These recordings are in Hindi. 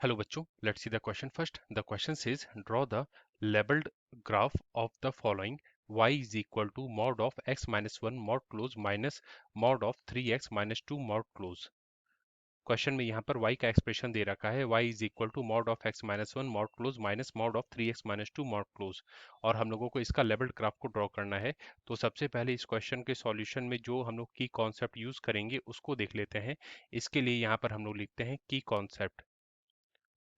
Hello bachcho, let's see the question first. The question says draw the labeled graph of the following y is equal to mod of x minus 1 mod close minus mod of 3x minus 2 mod close. Question में यहाँ पर y का एक्सप्रेशन दे रखा है y is equal to mod of x minus one mod close minus mod of 3x minus two mod close और हम लोगों को इसका लेवल्ड ग्राफ को ड्रॉ करना है। तो सबसे पहले इस क्वेश्चन के सॉल्यूशन में जो हम लोग की कॉन्सेप्ट यूज करेंगे उसको देख लेते हैं। इसके लिए यहाँ पर हम लोग लिखते हैं की कॉन्सेप्ट।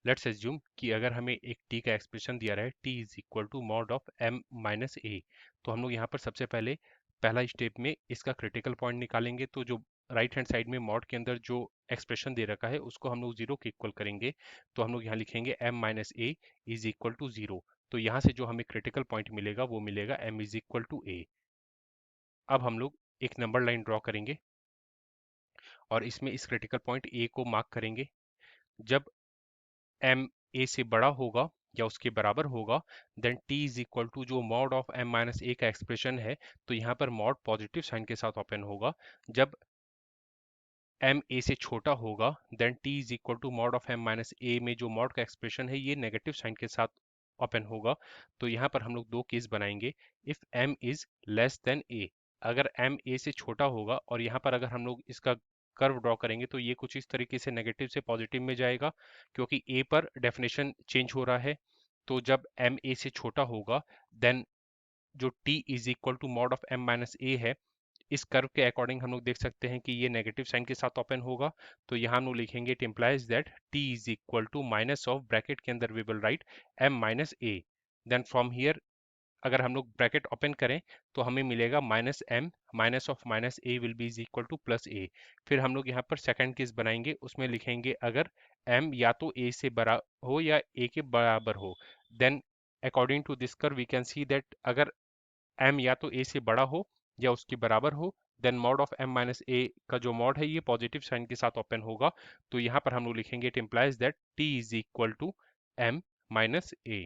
लेट्स एज्यूम कि अगर हमें एक t का एक्सप्रेशन दिया रहा है t is equal to mod of m minus a, तो हम लोग यहाँ पर सबसे पहले पहला स्टेप में इसका क्रिटिकल पॉइंट निकालेंगे। तो जो राइट हैंड साइड में मॉड के अंदर जो एक्सप्रेशन दे रखा है उसको हम लोग जीरो के इक्वल करेंगे। तो हम लोग यहाँ लिखेंगे m minus a is equal to zero. तो यहाँ से जो हमें क्रिटिकल पॉइंट मिलेगा वो मिलेगा m इज इक्वल टू ए। अब हम लोग एक नंबर लाइन ड्रॉ करेंगे और इसमें इस क्रिटिकल पॉइंट ए को मार्क करेंगे। जब m a से बड़ा होगा या उसके बराबर होगा then t is equal to जो mod of m minus a का एक्सप्रेशन है, तो यहाँ पर मॉड पॉजिटिव साइन के साथ ओपन होगा। जब m a से छोटा होगा then t is equal to mod of m minus a में जो मॉड का एक्सप्रेशन है ये नेगेटिव साइन के साथ ओपन होगा। तो यहाँ पर हम लोग दो केस बनाएंगे। If m is less than a, अगर m a से छोटा होगा और यहाँ पर अगर हम लोग इसका कर्व ड्रॉ करेंगे तो ये कुछ इस तरीके से नेगेटिव से पॉजिटिव में जाएगा क्योंकि a पर डेफिनेशन चेंज हो रहा है। तो जब m a से छोटा होगा देन जो t is equal to mod of m minus a है, इस कर्व के अकॉर्डिंग हम लोग देख सकते हैं कि ये नेगेटिव साइन के साथ ओपन होगा। तो यहाँ हम लोग लिखेंगे it implies that t is equal to minus of bracket के अंदर we will write m minus a. Then from here अगर हम लोग ब्रैकेट ओपन करें तो हमें मिलेगा minus m minus of minus a will be is equal to plus a. फिर हम लोग यहाँ पर सेकंड केस बनाएंगे, उसमें लिखेंगे अगर m या तो a से बड़ा हो या a के बराबर हो then according to this curve we can see that अगर m या तो a से बड़ा हो या उसके बराबर हो then mod of m minus a का जो मॉड है ये पॉजिटिव साइन के साथ ओपन होगा। तो यहाँ पर हम लोग लिखेंगे it implies that t is equal to m minus a.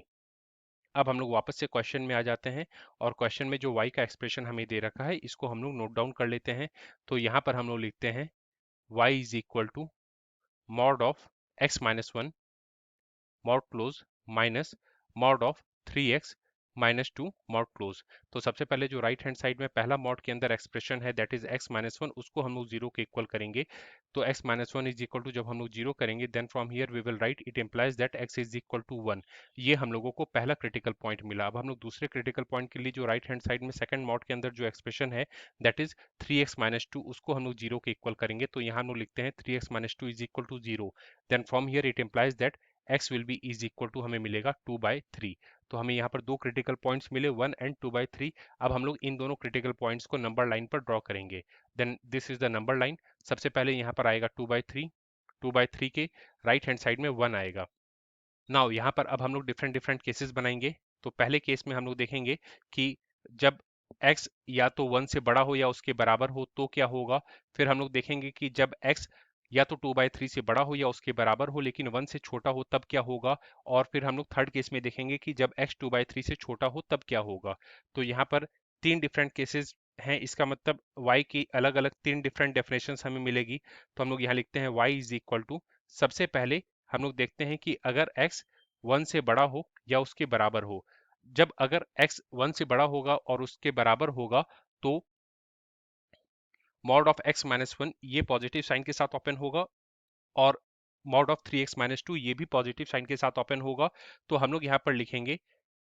अब हम लोग वापस से क्वेश्चन में आ जाते हैं और क्वेश्चन में जो y का एक्सप्रेशन हमें दे रखा है इसको हम लोग नोट डाउन कर लेते हैं। तो यहाँ पर हम लोग लिखते हैं y is equal to mod of x minus one mod close minus mod of 3x minus two mod close. तो सबसे पहले जो राइट हैंड साइड में पहला मॉड के अंदर एक्सप्रेशन है that is x minus one, उसको हम लोग जीरो के इक्वल करेंगे। तो x minus one is equal to जब हम लोग जीरो करेंगे then from here we will write it implies that x is equal to one. ये हम लोगों को पहला क्रिटिकल पॉइंट मिला। अब हम लोग दूसरे क्रिटिकल पॉइंट के लिए जो राइट हैंड साइड में सेकंड मॉड के अंदर जो एक्सप्रेशन है that is 3x minus to, उसको हम लोग जीरो के इक्वल करेंगे। तो यहाँ हम लोग लिखते हैं 3x minus two is equal to zero. Then from here it implies that x will be is equal to हमें मिलेगा 2/3। तो हमें यहाँ पर दो क्रिटिकल पॉइंट्स मिले 1 एंड 2/3। अब हम लोग इन दोनों क्रिटिकल पॉइंट्स को नंबर लाइन पर ड्रॉ करेंगे। Then this is the number line. सबसे पहले यहाँ पर आएगा 2/3, 2/3 के राइट हैंड साइड में 1 आएगा। नाउ यहाँ पर अब हम लोग डिफरेंट डिफरेंट केसेस बनाएंगे। तो पहले केस में हम लोग देखेंगे कि जब x या तो 1 से बड़ा हो या उसके बराबर हो तो क्या होगा। फिर हम लोग देखेंगे कि जब x या तो 2/3 से बड़ा हो या उसके बराबर हो लेकिन 1 से छोटा हो तब क्या होगा। और फिर हम लोग थर्ड केस में देखेंगे कि जब x 2/3 से छोटा हो तब क्या होगा। तो यहाँ पर तीन डिफरेंट केसेस हैं, इसका मतलब y की अलग अलग तीन डिफरेंट डेफिनेशंस हमें मिलेगी। तो हम लोग यहाँ लिखते हैं y इज इक्वल टू, सबसे पहले हम लोग देखते हैं कि अगर x 1 से बड़ा हो या उसके बराबर हो। जब अगर x 1 से बड़ा होगा और उसके बराबर होगा तो mod of x minus one ये पॉजिटिव साइन के साथ ओपन होगा और mod of 3x minus to ये भी पॉजिटिव साइन के साथ ओपन होगा। तो हम लोग यहाँ पर लिखेंगे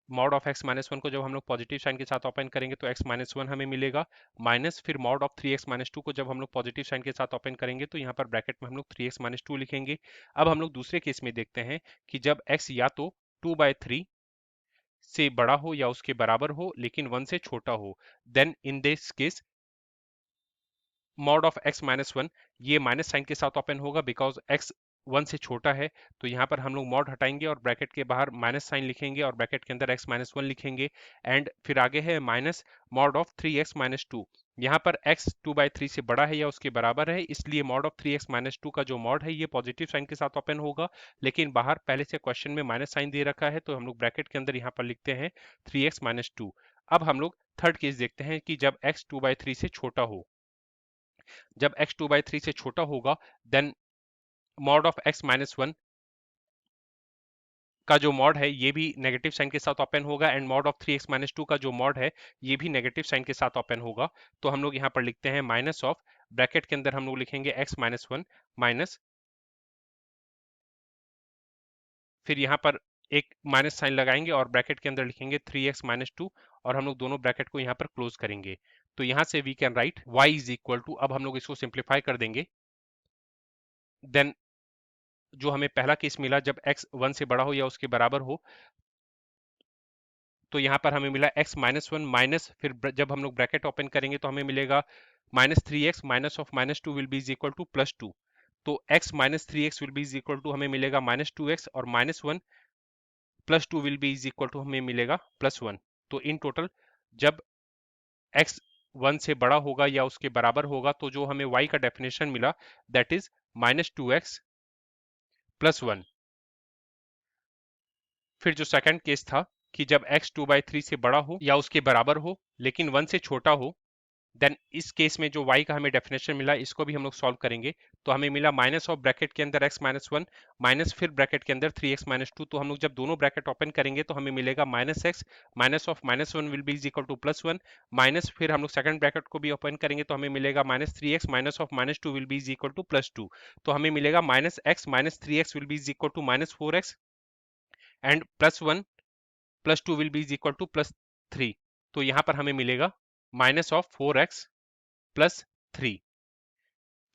mod of x minus one को जब हम लोग पॉजिटिव साइन के साथ ओपन करेंगे तो x माइनस वन हमें मिलेगा माइनस फिर mod of 3x minus to को जब हम लोग पॉजिटिव साइन के साथ ओपन करेंगे तो यहाँ पर ब्रैकेट में हम लोग 3x माइनस टू लिखेंगे। अब हम लोग दूसरे केस में देखते हैं कि जब x या तो 2/3 से बड़ा हो या उसके बराबर हो लेकिन 1 से छोटा हो then in this case mod of x minus one ये माइनस साइन के साथ ओपन होगा बिकॉज x 1 से छोटा है। तो यहाँ पर हम लोग मॉड हटाएंगे और ब्रैकेट के बाहर माइनस साइन लिखेंगे और ब्रैकेट के अंदर x माइनस वन लिखेंगे। एंड फिर आगे है minus mod of 3x minus to. यहाँ पर x 2/3 से बड़ा है या उसके बराबर है इसलिए mod of 3x minus to का जो मॉड है ये पॉजिटिव साइन के साथ ओपन होगा लेकिन बाहर पहले से क्वेश्चन में माइनस साइन दे रखा है तो हम लोग ब्रैकेट के अंदर यहाँ पर लिखते हैं 3x माइनस टू। अब हम लोग थर्ड केस देखते हैं कि जब x 2/3 से छोटा हो। जब x 2/3 से छोटा होगा then mod of x minus one का जो मॉड है ये भी नेगेटिव साइन के साथ ओपन होगा, and mod of 3x minus to का जो मॉड है ये भी नेगेटिव साइन के साथ ओपन होगा। तो हम लोग यहाँ पर लिखते हैं माइनस ऑफ, ब्रैकेट के अंदर हम लोग लिखेंगे x माइनस वन माइनस, फिर यहाँ पर एक माइनस साइन लगाएंगे और ब्रैकेट के अंदर लिखेंगे 3x माइनस टू, और हम लोग दोनों ब्रैकेट को यहाँ पर क्लोज करेंगे। तो यहाँ से we can write y is equal to, अब हम लोग इसको सिंप्लीफाई कर देंगे, देन जो हमें पहला केस मिला जब x 1 से बड़ा हो या उसके बराबर हो, तो यहाँ पर हमें मिला x माइनस वन माइनस, फिर जब हम लोग ब्रैकेट ओपन करेंगे तो हमें मिलेगा minus three x minus of minus two will be is equal to plus two. तो x minus three x will be is equal to हमें मिलेगा माइनस टू एक्स, और minus one plus two will be is equal to हमें मिलेगा प्लस वन। तो इन टोटल जब x 1 से बड़ा होगा या उसके बराबर होगा तो जो हमें y का डेफिनेशन मिला that is minus two x plus one. फिर जो सेकंड केस था कि जब x 2/3 से बड़ा हो या उसके बराबर हो लेकिन 1 से छोटा हो, देन इस केस में जो y का हमें डेफिनेशन मिला इसको भी हम लोग सॉल्व करेंगे। तो हमें मिला माइनस ऑफ ब्रैकेट के अंदर x माइनस वन माइनस फिर ब्रैकेट के अंदर 3x माइनस टू। तो हम लोग जब दोनों ब्रैकेट ओपन करेंगे तो हमें मिलेगा minus x minus of minus one will be is equal to plus one, minus फिर हम लोग सेकंड ब्रैकेट को भी ओपन करेंगे तो हमें मिलेगा minus three x minus of minus two will be is equal to plus two. तो हमें मिलेगा minus x minus three x will be is equal to minus four x, and plus one plus two will be is equal to plus three. तो यहाँ पर हमें मिलेगा minus of four x plus three.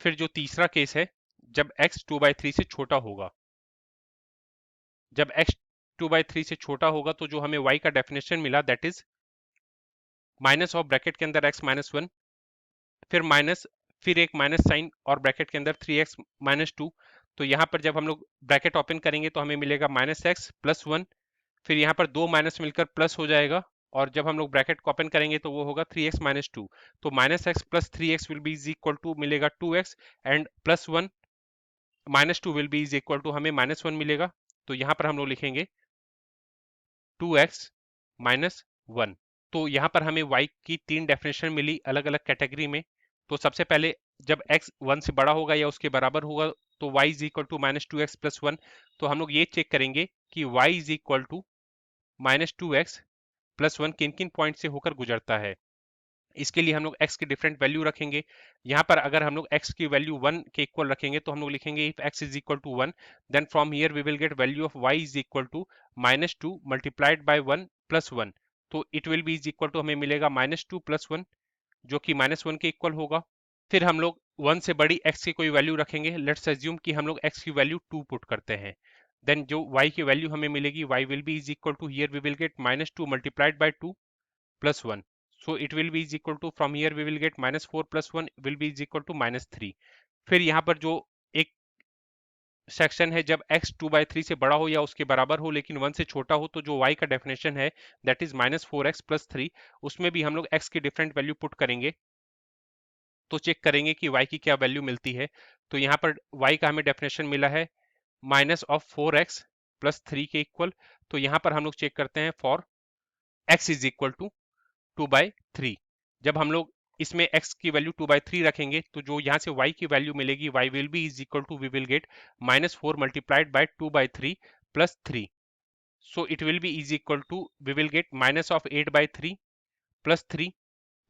फिर जो तीसरा केस है जब x 2/3 से छोटा होगा, जब x 2/3 से छोटा होगा तो जो हमें y का डेफिनेशन मिला that is minus of bracket के अंदर x माइनस वन, फिर माइनस फिर एक माइनस साइन और ब्रैकेट के अंदर 3x माइनस टू। तो यहाँ पर जब हम लोग ब्रैकेट ओपन करेंगे तो हमें मिलेगा माइनस एक्स प्लस वन, फिर यहाँ पर दो माइनस मिलकर प्लस हो जाएगा, और जब हम लोग ब्रैकेट को ओपन करेंगे तो वो होगा 3x माइनस टू। तो minus x plus three x will be is equal to मिलेगा 2x, and plus one minus two will be is equal to हमें माइनस वन मिलेगा। तो यहाँ पर हम लोग लिखेंगे 2x माइनस वन। तो यहाँ पर हमें y की तीन डेफिनेशन मिली अलग अलग कैटेगरी में। तो सबसे पहले जब x 1 से बड़ा होगा या उसके बराबर होगा तो y is equal to minus two x plus one. तो हम लोग ये चेक करेंगे कि y is equal to minus two x plus one किन किन पॉइंट से होकर गुजरता है। इसके लिए हम लोग x की डिफरेंट वैल्यू रखेंगे। यहाँ पर अगर हम लोग x की वैल्यू 1 के इक्वल रखेंगे तो हम लोग लिखेंगे if x is equal to 1 then from here we will get value of y is equal to minus two multiplied by 1 plus one. तो it will be is equal to हमें मिलेगा माइनस टू प्लस वन जो कि माइनस वन के इक्वल होगा। फिर हम लोग 1 से बड़ी x की कोई वैल्यू रखेंगे। लेट्स अज्यूम कि हम लोग x की वैल्यू 2 पुट करते हैं, देन जो y की वैल्यू हमें मिलेगी y will be is equal to here we will get minus two multiplied by 2 plus 1. So it will be is equal to from here we will get minus 4 plus 1 will be is equal to minus 3. फिर यहाँ पर जो एक सेक्शन है जब x 2/3 से बड़ा हो या उसके बराबर हो लेकिन 1 से छोटा हो तो जो y का डेफिनेशन है that is minus four x plus three, उसमें भी हम लोग x की डिफरेंट वैल्यू पुट करेंगे। तो चेक करेंगे कि y की क्या वैल्यू मिलती है। तो यहाँ पर y का हमें डेफिनेशन मिला है minus of four x plus three के इक्वल। तो यहाँ पर हम लोग चेक करते हैं for x is equal to 2/3। जब हम लोग इसमें x की वैल्यू 2/3 रखेंगे तो जो यहाँ से y की वैल्यू मिलेगी y will be is equal to we will get minus four multiplied by 2/3 plus three. So it will be is equal to we will get minus of 8/3 plus three.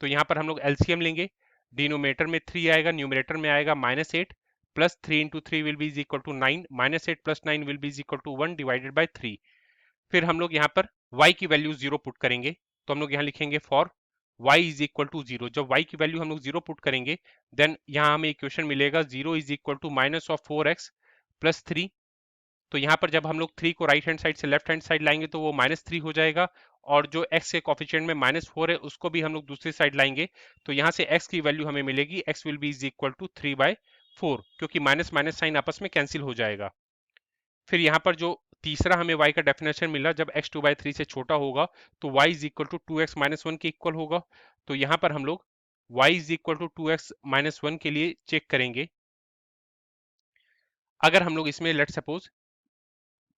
तो यहाँ पर हम लोग एलसीएम लेंगे, डिनोमिनेटर में 3 आएगा, न्यूमरेटर में आएगा minus eight, plus three into three will be is equal to nine, minus eight plus nine will be is equal to one divided by three. फिर हम लोग यहाँ पर y की वैल्यू जीरो पुट करेंगे। तो हम लोग यहाँ लिखेंगे for y is equal to zero. जब y की वैल्यू हम लोग जीरो पुट करेंगे देन यहाँ हमें इक्वेशन मिलेगा zero is equal to minus of four x plus three. तो यहाँ पर जब हम लोग थ्री को राइट हैंड साइड से लेफ्ट हैंड साइड लाएंगे तो वो माइनस थ्री हो जाएगा, और जो x के कॉफिशिएंट में माइनस फोर है उसको भी हम लोग दूसरी साइड लाएंगे। तो यहाँ से x की वैल्यू हमें मिलेगी x will be is equal to three by four, क्योंकि माइनस माइनस साइन आपस में कैंसिल हो जाएगा। फिर यहाँ पर जो तीसरा हमें y का डेफिनेशन मिला जब x 2/3 से छोटा होगा तो y is equal to two x minus one के इक्वल होगा। तो यहाँ पर हम लोग y is equal to two x minus one के लिए चेक करेंगे। अगर हम लोग इसमें लेट सपोज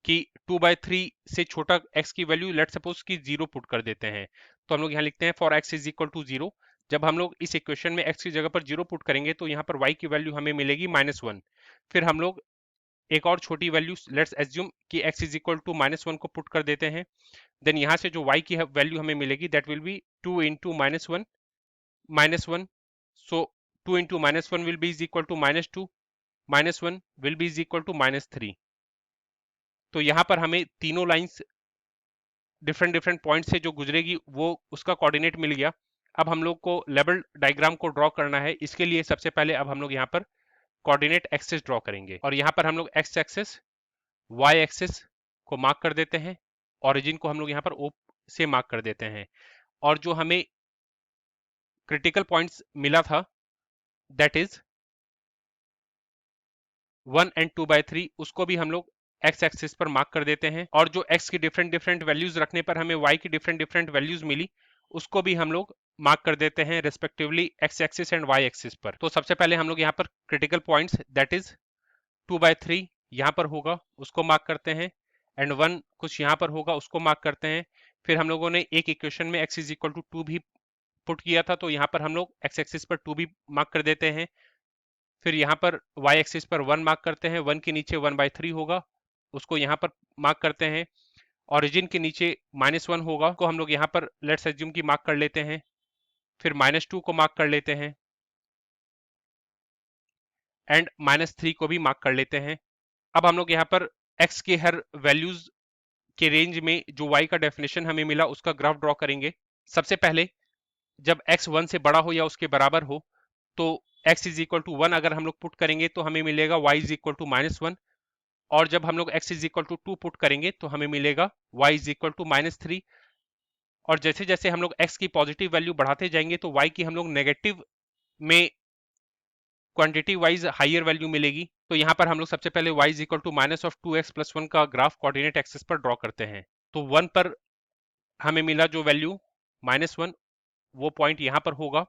कि 2/3 से छोटा x की वैल्यू लेट सपोज कि जीरो पुट कर देते हैं, तो हम लोग यहाँ लिखते हैं for x is equal to zero. जब हम लोग इस इक्वेशन में x की जगह पर जीरो पुट करेंगे तो यहाँ पर y की वैल्यू हमें मिलेगी माइनस वन। फिर हम लोग एक और छोटी वैल्यू लेट्स एज्यूम कि x इज इक्वल टू -1 को पुट कर देते हैं, देन यहाँ से जो y की वैल्यू हमें मिलेगी that will be 2 into -1, so 2 into -1 will be is equal to -2, -1 will be is equal to -3। तो यहाँ पर हमें तीनों लाइंस डिफरेंट डिफरेंट पॉइंट से जो गुजरेगी वो उसका कोऑर्डिनेट मिल गया। अब हम लोग को लेवल डायग्राम को ड्रॉ करना है। इसके लिए सबसे पहले अब हम लोग यहाँ पर कोऑर्डिनेट एक्सिस ड्रॉ करेंगे और यहाँ पर हम लोग एक्स एक्सिस वाई एक्सिस को मार्क कर देते हैं, ओरिजिन को हम लोग यहाँ पर ओ से मार्क कर देते हैं, और जो हमें क्रिटिकल पॉइंट्स मिला था दैट इज 1 एंड 2/3 उसको भी हम लोग एक्स एक्सिस पर मार्क कर देते हैं, और जो एक्स की डिफरेंट डिफरेंट वैल्यूज रखने पर हमें वाई की डिफरेंट डिफरेंट वैल्यूज मिली उसको भी हम लोग मार्क कर देते हैं respectively x axis and y axis पर। तो सबसे पहले हम लोग यहाँ पर क्रिटिकल पॉइंट्स दैट इज 2/3 यहाँ पर होगा उसको मार्क करते हैं, एंड 1 कुछ यहाँ पर होगा उसको मार्क करते हैं। फिर हम लोगों ने एक इक्वेशन में x इज इक्वल टू 2 भी पुट किया था, तो यहाँ पर हम लोग x एक्सिस पर 2 भी मार्क कर देते हैं। फिर यहाँ पर y एक्सिस पर 1 मार्क करते हैं, 1 के नीचे 1/3 होगा उसको यहाँ पर मार्क करते हैं। ओरिजिन के नीचे -1 होगा को हम लोग यहाँ पर लेट्स एज्यूम की मार्क कर लेते हैं। फिर -2 को मार्क कर लेते हैं एंड -3 को भी मार्क कर लेते हैं। अब हम लोग यहाँ पर x के हर वैल्यूज के रेंज में जो y का डेफिनेशन हमें मिला उसका ग्राफ ड्रॉ करेंगे। सबसे पहले जब x 1 से बड़ा हो या उसके बराबर हो तो x इज इक्वल टू 1 अगर हम लोग पुट करेंगे तो हमें मिलेगा y इज इक्वल टू -1, और जब हम लोग x is equal to 2 put करेंगे तो हमें मिलेगा y इज इक्वल टू -3। और जैसे जैसे हम लोग x की पॉजिटिव वैल्यू बढ़ाते जाएंगे तो y की हम लोग नेगेटिव में क्वांटिटी वाइज हायर वैल्यू मिलेगी। तो यहाँ पर हम लोग सबसे पहले y is equal to -2x+1 का ग्राफ कोऑर्डिनेट एक्सिस पर ड्रॉ करते हैं। तो 1 पर हमें मिला जो वैल्यू -1 वो पॉइंट यहाँ पर होगा।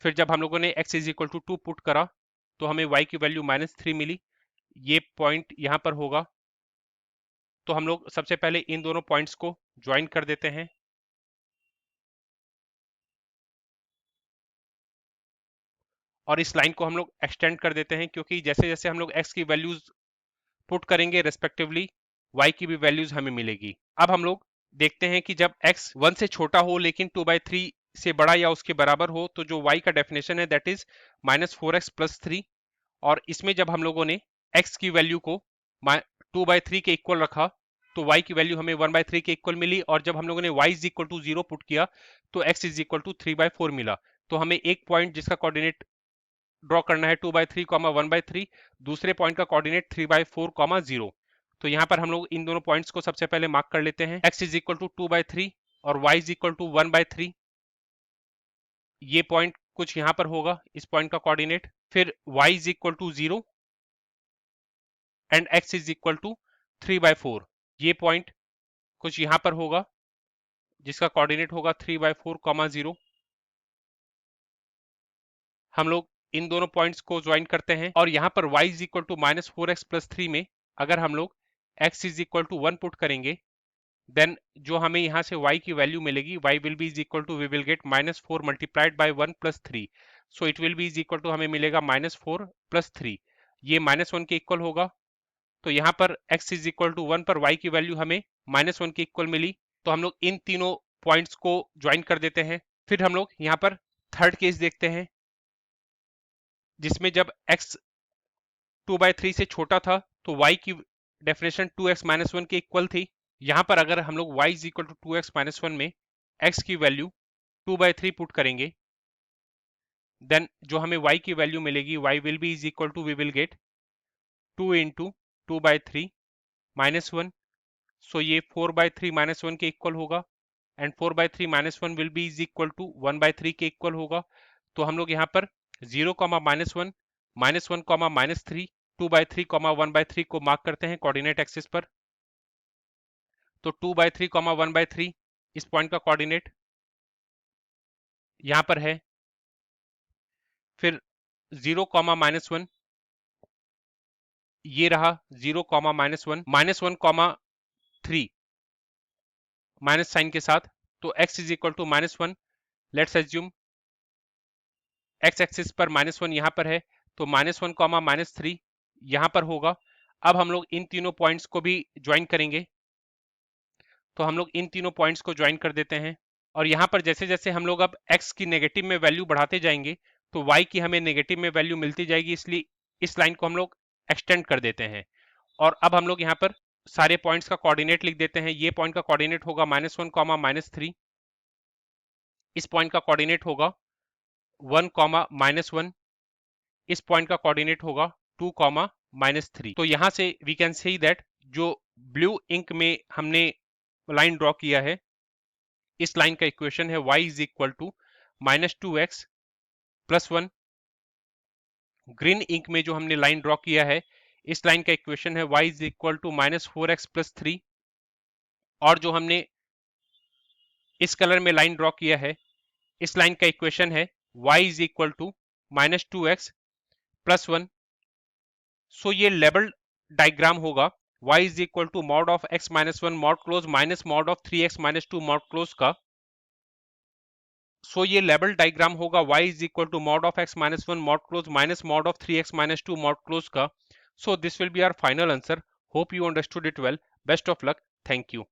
फिर जब हम लोगों ने x is equal to 2 put करा तो हमें y की वैल्यू -3 मिली, ये पॉइंट यहाँ पर होगा। तो हम लोग सबसे पहले इन दोनों पॉइंट्स को ज्वाइन कर देते हैं, और इस लाइन को हम लोग एक्सटेंड कर देते हैं, क्योंकि जैसे जैसे हम लोग x की वैल्यूज पुट करेंगे रेस्पेक्टिवली y की भी वैल्यूज हमें मिलेगी। अब हम लोग देखते हैं कि जब x 1 से छोटा हो लेकिन 2/3 से बड़ा या उसके बराबर हो तो जो y का डेफिनेशन है दैट इज -4x+3, और इसमें जब हम लोगों ने x की वैल्यू को 2/3 के इक्वल रखा तो y की वैल्यू हमें 1/3 के इक्वल मिली, और जब हम लोगों ने y is equal to 0 put किया तो x इज इक्वल टू 3/4 मिला। तो हमें एक पॉइंट जिसका कोऑर्डिनेट ड्रॉ करना है 2/3, 1/3, दूसरे पॉइंट का कोऑर्डिनेट 3/4, 0। तो यहाँ पर हम लोग इन दोनों पॉइंट्स को सबसे पहले मार्क कर लेते हैं, x इज इक्वल टू 2/3 और y इज इक्वल टू 1/3। ये पॉइंट कुछ यहाँ पर होगा इस पॉइंट का कोऑर्डिनेट। फिर y is equal to 0 and x is equal to 3/4, ये पॉइंट कुछ यहाँ पर होगा जिसका कोऑर्डिनेट होगा 3/4, 0। हम लोग इन दोनों पॉइंट्स को ज्वाइन करते हैं, और यहाँ पर y is equal to -4x+3 में अगर हम लोग x is equal to 1 put करेंगे देन जो हमें यहाँ से y की वैल्यू मिलेगी y will be is equal to we will get -4 multiplied by 1 + 3, so it will be is equal to हमें मिलेगा -4 + 3, ये -1 के इक्वल होगा। तो यहाँ पर x इज इक्वल टू 1 पर y की वैल्यू हमें -1 के इक्वल मिली, तो हम लोग इन तीनों पॉइंट्स को ज्वाइन कर देते हैं। फिर हम लोग यहाँ पर थर्ड केस देखते हैं जिसमें जब x 2/3 से छोटा था तो y की डेफिनेशन 2x-1 के इक्वल थी। यहाँ पर अगर हम लोग y is equal to 2x-1 में x की वैल्यू 2/3 पुट करेंगे देन जो हमें y की वैल्यू मिलेगी y will be is equal to we will get 2 into 2/3 -1, so ये 4/3 -1 के इक्वल होगा, and 4/3 -1 will be is equal to 1/3 के इक्वल होगा। तो हम लोग यहाँ पर 0, -1, -1, -3, 2/3, 1/3 को मार्क करते हैं कोऑर्डिनेट एक्सिस पर। तो 2/3, 1/3 इस पॉइंट का कोऑर्डिनेट यहाँ पर है। फिर 0, -1 ये रहा 0, -1, -1, 3 माइनस साइन के साथ, तो x is equal to -1। Let's assume x axis पर -1 यहाँ पर है तो -1, -3 यहाँ पर होगा, अब हम लोग इन तीनों पॉइंट्स को भी ज्वाइन करेंगे। तो हम लोग इन तीनों पॉइंट्स को ज्वाइन कर देते हैं और यहाँ पर जैसे जैसे हम लोग अब x की नेगेटिव में वैल्यू बढ़ाते जाएंगे तो y की हमें नेगेटिव में वैल्यू मिलती जाएगी, इसलिए इस लाइन को हम लोग एक्सटेंड कर देते हैं। और अब हम लोग यहाँ पर सारे पॉइंट्स का कोऑर्डिनेट लिख देते हैं। ये पॉइंट का कोऑर्डिनेट होगा -1, -3। इस पॉइंट का कोऑर्डिनेट होगा 1, -1। इस पॉइंट का कोऑर्डिनेट होगा 2, -3। तो यहां से वी कैन से दैट जो ब्लू इंक में हमने लाइन ड्रॉ किया है, इस लाइन का इक्वेशन है y is equal to -2x + 1। Green ink में जो हमने लाइन ड्रॉ किया है, इस लाइन का इक्वेशन है y is equal to -4x + 3। और जो हमने इस कलर में लाइन ड्रॉ किया है, इस लाइन का इक्वेशन है y is equal to -2x + 1। So ये लेबल डायग्राम होगा y is equal to mod of x - 1 mod close minus mod of 3x - 2 mod close का। सो ये लेबल डायग्राम होगा y is equal to mod of x - 1 mod close minus mod of 3x - 2 mod close का। So this will be our final answer. Hope you understood it well. Best of luck. Thank you.